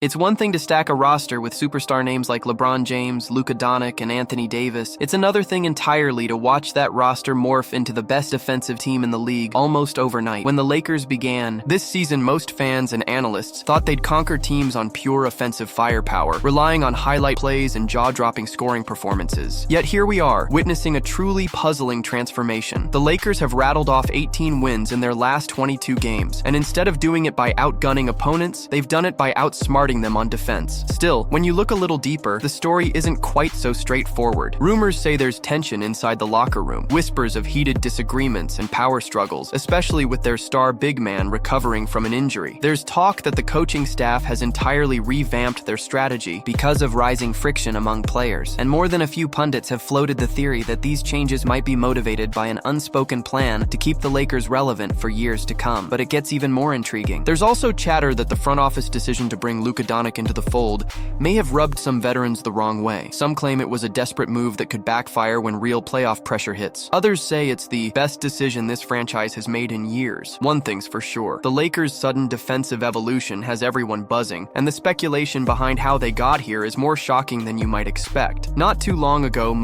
It's one thing to stack a roster with superstar names like LeBron James, Luka Dončić, and Anthony Davis. It's another thing entirely to watch that roster morph into the best defensive team in the league almost overnight. When the Lakers began, this season most fans and analysts thought they'd conquer teams on pure offensive firepower, relying on highlight plays and jaw-dropping scoring performances. Yet here we are, witnessing a truly puzzling transformation. The Lakers have rattled off 18 wins in their last 22 games, and instead of doing it by outgunning opponents, they've done it by outsmarting them on defense. Still, when you look a little deeper, the story isn't quite so straightforward. Rumors say there's tension inside the locker room, whispers of heated disagreements and power struggles, especially with their star big man recovering from an injury. There's talk that the coaching staff has entirely revamped their strategy because of rising friction among players, and more than a few pundits have floated the theory that these changes might be motivated by an unspoken plan to keep the Lakers relevant for years to come. But it gets even more intriguing. There's also chatter that the front office decision to bring Luka Dončić into the fold may have rubbed some veterans the wrong way. Some claim it was a desperate move that could backfire when real playoff pressure hits. Others say it's the best decision this franchise has made in years. One thing's for sure, the Lakers' sudden defensive evolution has everyone buzzing, and the speculation behind how they got here is more shocking than you might expect. Not too long ago,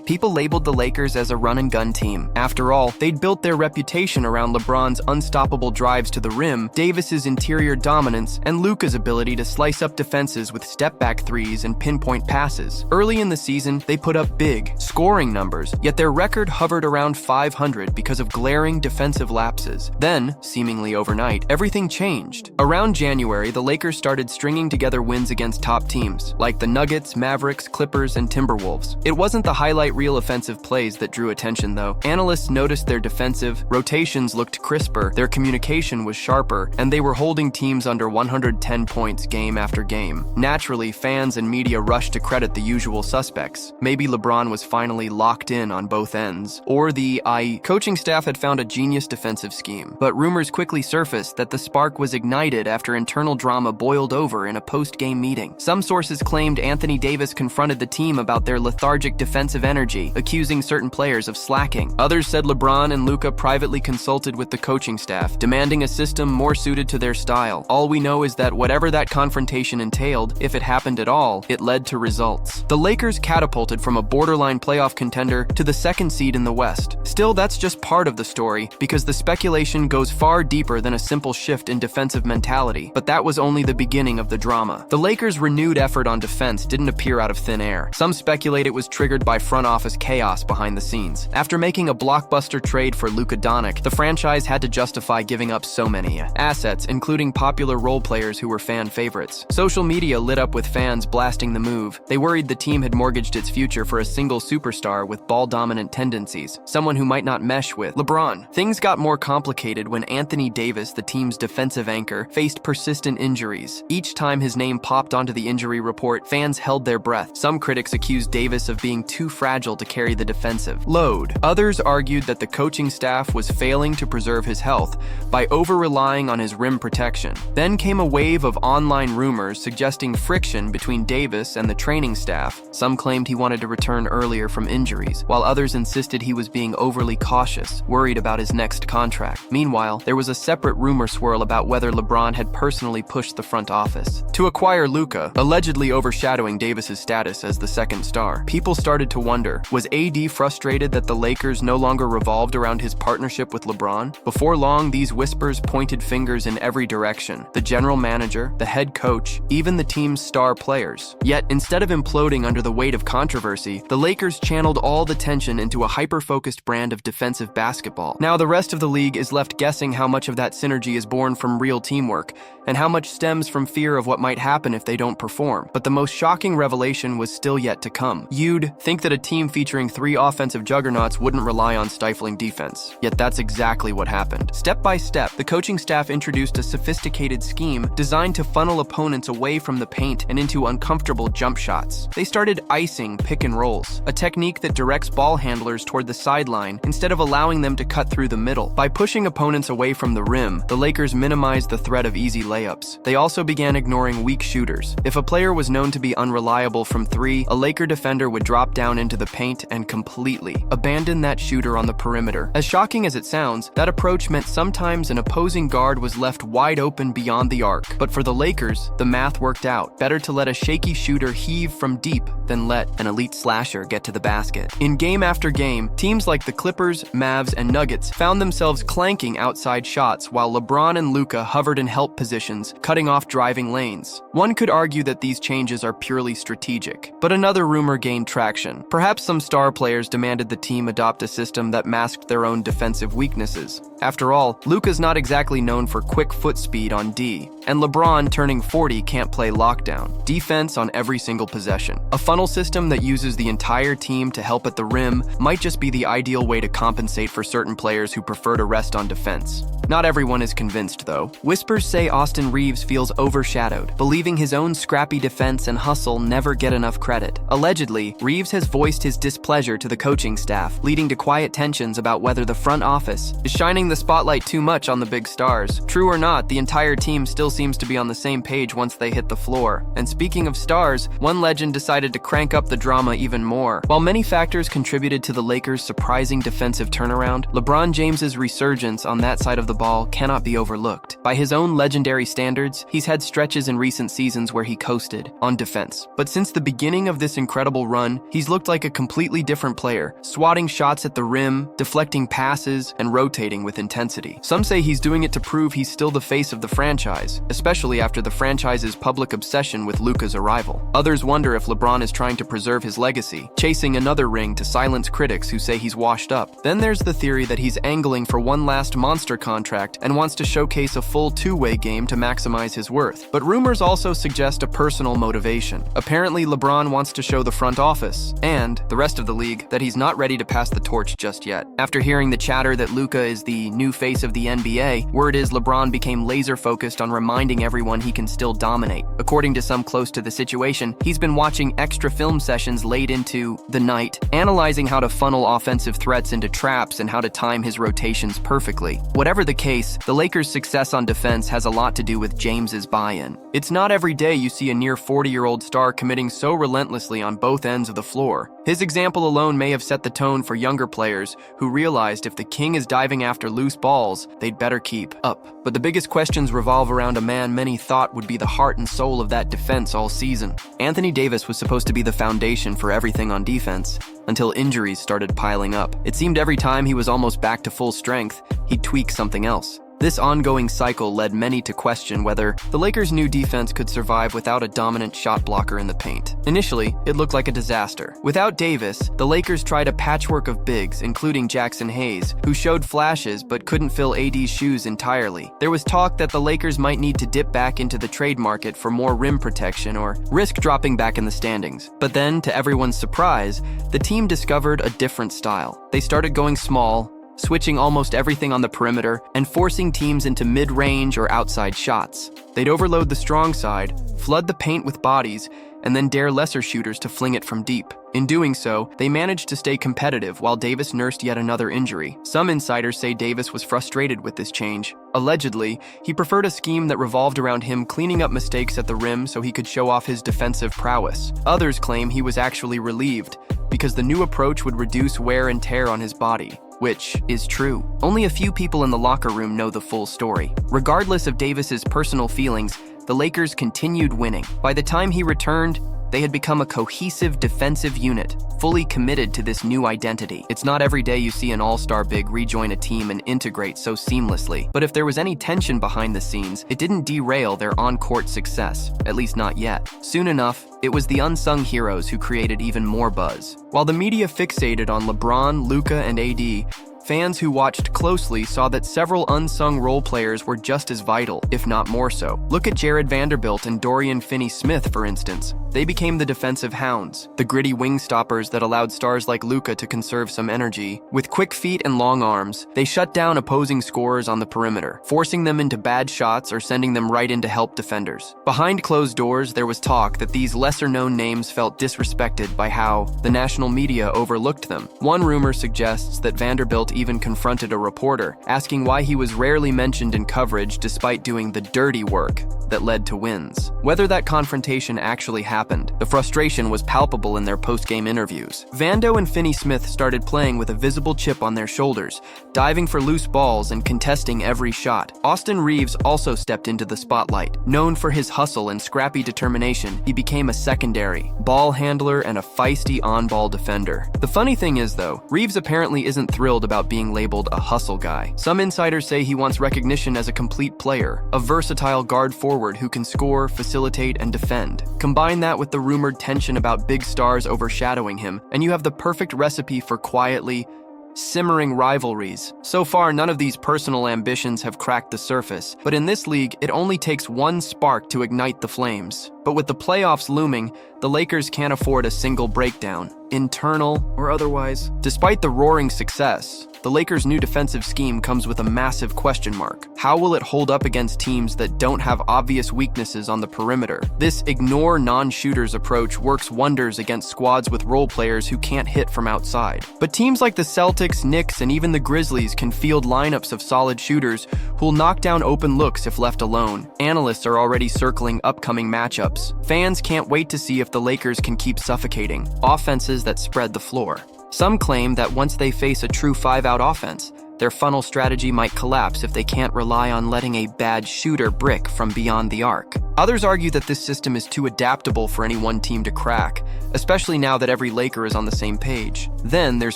people labeled the Lakers as a run-and-gun team. After all, they'd built their reputation around LeBron's unstoppable drives to the rim, Davis's interior dominance, and Luka's ability to slice up defenses with step-back threes and pinpoint passes. Early in the season, they put up big, scoring numbers, yet their record hovered around 500 because of glaring defensive lapses. Then, seemingly overnight, everything changed. Around January, the Lakers started stringing together wins against top teams, like the Nuggets, Mavericks, Clippers, and Timberwolves. It wasn't the highlight reel offensive plays that drew attention, though. Analysts noticed their defensive rotations looked crisper, their communication was sharper, and they were holding teams under 110 points game after game. Naturally, fans and media rushed to credit the usual suspects. Maybe LeBron was finally locked in on both ends, or the coaching staff had found a genius defensive scheme. But rumors quickly surfaced that the spark was ignited after internal drama boiled over in a post-game meeting. Some sources claimed Anthony Davis confronted the team about their lethargic defensive energy, accusing certain players of slacking. Others said LeBron and Luka privately consulted with the coaching staff, demanding a system more suited to their style. All we know is that whatever that confrontation entailed, if it happened at all, it led to results. The Lakers catapulted from a borderline playoff contender to the second seed in the West. Still, that's just part of the story, because the speculation goes far deeper than a simple shift in defensive mentality. But that was only the beginning of the drama. The Lakers' renewed effort on defense didn't appear out of thin air. Some speculate it was triggered by front office chaos behind the scenes. After making a blockbuster trade for Luka Dončić, the franchise had to justify giving up so many assets, including popular role players who were fan favorites. Social media lit up with fans blasting the move. They worried the team had mortgaged its future for a single superstar with ball-dominant tendencies, someone who might not mesh with LeBron. Things got more complicated when Anthony Davis, the team's defensive anchor, faced persistent injuries. Each time his name popped onto the injury report, fans held their breath. Some critics accused Davis of being too fragile to carry the defensive load. Others argued that the coaching staff was failing to preserve his health by over-relying on his rim protection. Then came a wave of online rumors suggesting friction between Davis and the training staff. Some claimed he wanted to return earlier from injuries, while others insisted he was being overly cautious, worried about his next contract. Meanwhile, there was a separate rumor swirl about whether LeBron had personally pushed the front office to acquire Luka, allegedly overshadowing Davis's status as the second star. People started to wonder, was AD frustrated that the Lakers no longer revolved around his partnership with LeBron? Before long, these whispers pointed fingers in every direction. The general manager, the head coach, even the team's star players. Yet, instead of imploding under the weight of controversy, the Lakers channeled all the tension into a hyper-focused brand of defensive basketball. Now the rest of the league is left guessing how much of that synergy is born from real teamwork, and how much stems from fear of what might happen if they don't perform. But the most shocking revelation was still yet to come. You'd think that a team featuring 3 offensive juggernauts wouldn't rely on stifling defense. Yet that's exactly what happened. Step by step, the coaching staff introduced a sophisticated scheme designed to funnel opponents away from the paint and into uncomfortable jump shots. They started icing pick and rolls, a technique that directs ball handlers toward the sideline instead of allowing them to cut through the middle. By pushing opponents away from the rim, the Lakers minimized the threat of easy layups. They also began ignoring weak shooters. If a player was known to be unreliable from 3, a Laker defender would drop down into the paint and completely abandon that shooter on the perimeter. As shocking as it sounds, that approach meant sometimes an opposing guard was left wide open beyond the arc. But for the Lakers, Lakers, the math worked out. Better to let a shaky shooter heave from deep than let an elite slasher get to the basket. In game after game, teams like the Clippers, Mavs, and Nuggets found themselves clanking outside shots while LeBron and Luka hovered in help positions, cutting off driving lanes. One could argue that these changes are purely strategic, but another rumor gained traction. Perhaps some star players demanded the team adopt a system that masked their own defensive weaknesses. After all, Luka's not exactly known for quick foot speed on D, and LeBron, turning 40, can't play lockdown. Defense on every single possession. A funnel system that uses the entire team to help at the rim might just be the ideal way to compensate for certain players who prefer to rest on defense. Not everyone is convinced, though. Whispers say Austin Reaves feels overshadowed, believing his own scrappy defense and hustle never get enough credit. Allegedly, Reaves has voiced his displeasure to the coaching staff, leading to quiet tensions about whether the front office is shining the spotlight too much on the big stars. True or not, the entire team still seems to be on the same page once they hit the floor. And speaking of stars, one legend decided to crank up the drama even more. While many factors contributed to the Lakers' surprising defensive turnaround, LeBron James's resurgence on that side of the ball cannot be overlooked. By his own legendary standards, he's had stretches in recent seasons where he coasted on defense. But since the beginning of this incredible run, he's looked like a completely different player, swatting shots at the rim, deflecting passes, and rotating with intensity. Some say he's doing it to prove he's still the face of the franchise, especially after the franchise's public obsession with Luka's arrival. Others wonder if LeBron is trying to preserve his legacy, chasing another ring to silence critics who say he's washed up. Then there's the theory that he's angling for one last monster contract and wants to showcase a full two-way game to maximize his worth. But rumors also suggest a personal motivation. Apparently, LeBron wants to show the front office and the rest of the league that he's not ready to pass the torch just yet. After hearing the chatter that Luka is the new face of the NBA, word is LeBron became laser-focused on reminding everyone he can still dominate. According to some close to the situation, he's been watching extra film sessions late into the night, analyzing how to funnel offensive threats into traps and how to time his rotations perfectly. Whatever the case, the Lakers' success on defense has a lot to do with James's buy-in. It's not every day you see a near 40-year-old star committing so relentlessly on both ends of the floor. His example alone may have set the tone for younger players who realized if the king is diving after loose balls, they'd better keep up. But the biggest questions revolve around a man many thought would be the heart and soul of that defense all season. Anthony Davis was supposed to be the foundation for everything on defense, until injuries started piling up. It seemed every time he was almost back to full strength, he'd tweak something else. This ongoing cycle led many to question whether the Lakers' new defense could survive without a dominant shot blocker in the paint. Initially, it looked like a disaster. Without Davis, the Lakers tried a patchwork of bigs, including Jackson Hayes, who showed flashes but couldn't fill AD's shoes entirely. There was talk that the Lakers might need to dip back into the trade market for more rim protection or risk dropping back in the standings. But then, to everyone's surprise, the team discovered a different style. They started going small, switching almost everything on the perimeter, and forcing teams into mid-range or outside shots. They'd overload the strong side, flood the paint with bodies, and then dare lesser shooters to fling it from deep. In doing so, they managed to stay competitive while Davis nursed yet another injury. Some insiders say Davis was frustrated with this change. Allegedly, he preferred a scheme that revolved around him cleaning up mistakes at the rim so he could show off his defensive prowess. Others claim he was actually relieved, because the new approach would reduce wear and tear on his body. Which is true. Only a few people in the locker room know the full story. Regardless of Davis's personal feelings, the Lakers continued winning. By the time he returned, they had become a cohesive defensive unit, fully committed to this new identity. It's not every day you see an all-star big rejoin a team and integrate so seamlessly. But if there was any tension behind the scenes, it didn't derail their on-court success, at least not yet. Soon enough, it was the unsung heroes who created even more buzz. While the media fixated on LeBron, Luka, and AD, fans who watched closely saw that several unsung role players were just as vital, if not more so. Look at Jared Vanderbilt and Dorian Finney-Smith, for instance. They became the defensive hounds, the gritty wing stoppers that allowed stars like Luka to conserve some energy. With quick feet and long arms, they shut down opposing scorers on the perimeter, forcing them into bad shots or sending them right into help defenders. Behind closed doors, there was talk that these lesser-known names felt disrespected by how the national media overlooked them. One rumor suggests that Vanderbilt even confronted a reporter, asking why he was rarely mentioned in coverage despite doing the dirty work that led to wins. Whether that confrontation actually happened, the frustration was palpable in their post-game interviews. Vando and Finney-Smith started playing with a visible chip on their shoulders, diving for loose balls and contesting every shot. Austin Reaves also stepped into the spotlight. Known for his hustle and scrappy determination, he became a secondary ball handler and a feisty on-ball defender. The funny thing is, though, Reaves apparently isn't thrilled about being labeled a hustle guy. Some insiders say he wants recognition as a complete player, a versatile guard forward who can score, facilitate, and defend. Combine that with the rumored tension about big stars overshadowing him, and you have the perfect recipe for quietly simmering rivalries. So far, none of these personal ambitions have cracked the surface, but in this league, it only takes one spark to ignite the flames. But with the playoffs looming, the Lakers can't afford a single breakdown, internal or otherwise. Despite the roaring success, the Lakers' new defensive scheme comes with a massive question mark. How will it hold up against teams that don't have obvious weaknesses on the perimeter? This ignore non-shooters approach works wonders against squads with role players who can't hit from outside. But teams like the Celtics, Knicks, and even the Grizzlies can field lineups of solid shooters who'll knock down open looks if left alone. Analysts are already circling upcoming matchups. Fans can't wait to see if the Lakers can keep suffocating offenses that spread the floor. Some claim that once they face a true 5-out offense, their funnel strategy might collapse if they can't rely on letting a bad shooter brick from beyond the arc. Others argue that this system is too adaptable for any one team to crack, especially now that every Laker is on the same page. Then there's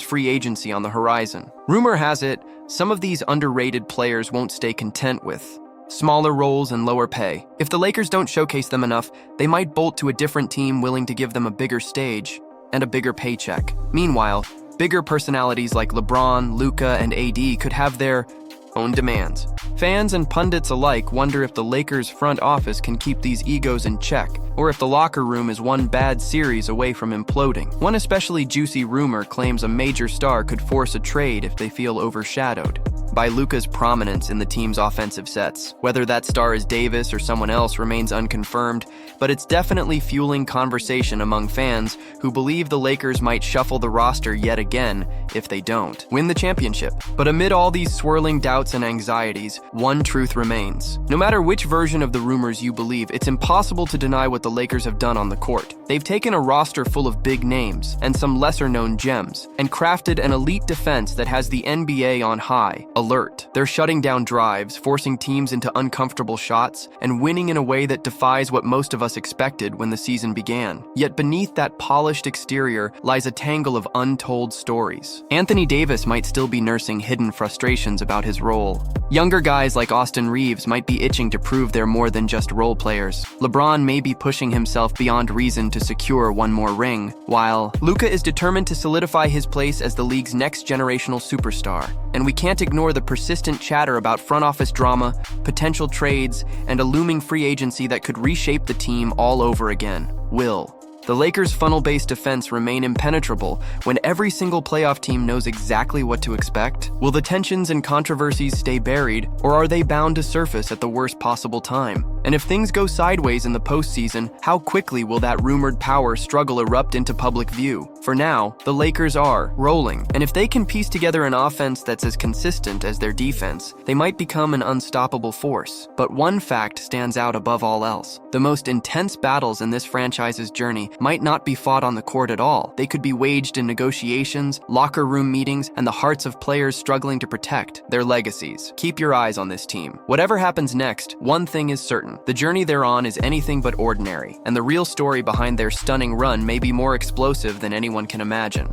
free agency on the horizon. Rumor has it, some of these underrated players won't stay content with smaller roles and lower pay. If the Lakers don't showcase them enough, they might bolt to a different team willing to give them a bigger stage and a bigger paycheck. Meanwhile, bigger personalities like LeBron, Luka, and AD could have their own demands. Fans and pundits alike wonder if the Lakers' front office can keep these egos in check, or if the locker room is one bad series away from imploding. One especially juicy rumor claims a major star could force a trade if they feel overshadowed by Luka's prominence in the team's offensive sets. Whether that star is Davis or someone else remains unconfirmed, but it's definitely fueling conversation among fans who believe the Lakers might shuffle the roster yet again if they don't win the championship. But amid all these swirling doubts and anxieties, one truth remains. No matter which version of the rumors you believe, it's impossible to deny what the Lakers have done on the court. They've taken a roster full of big names and some lesser-known gems, and crafted an elite defense that has the NBA on high alert. They're shutting down drives, forcing teams into uncomfortable shots, and winning in a way that defies what most of us expected when the season began. Yet beneath that polished exterior lies a tangle of untold stories. Anthony Davis might still be nursing hidden frustrations about his role. Younger guys like Austin Reaves might be itching to prove they're more than just role players. LeBron may be pushing himself beyond reason to secure one more ring, while Luka is determined to solidify his place as the league's next generational superstar. And we can't ignore the persistent chatter about front office drama, potential trades, and a looming free agency that could reshape the team all over again. Will the Lakers' funnel-based defense remain impenetrable when every single playoff team knows exactly what to expect? Will the tensions and controversies stay buried, or are they bound to surface at the worst possible time? And if things go sideways in the postseason, how quickly will that rumored power struggle erupt into public view? For now, the Lakers are rolling, and if they can piece together an offense that's as consistent as their defense, they might become an unstoppable force. But one fact stands out above all else. The most intense battles in this franchise's journey might not be fought on the court at all. They could be waged in negotiations, locker room meetings, and the hearts of players struggling to protect their legacies. Keep your eyes on this team. Whatever happens next, one thing is certain. The journey they're on is anything but ordinary, and the real story behind their stunning run may be more explosive than anyone can imagine.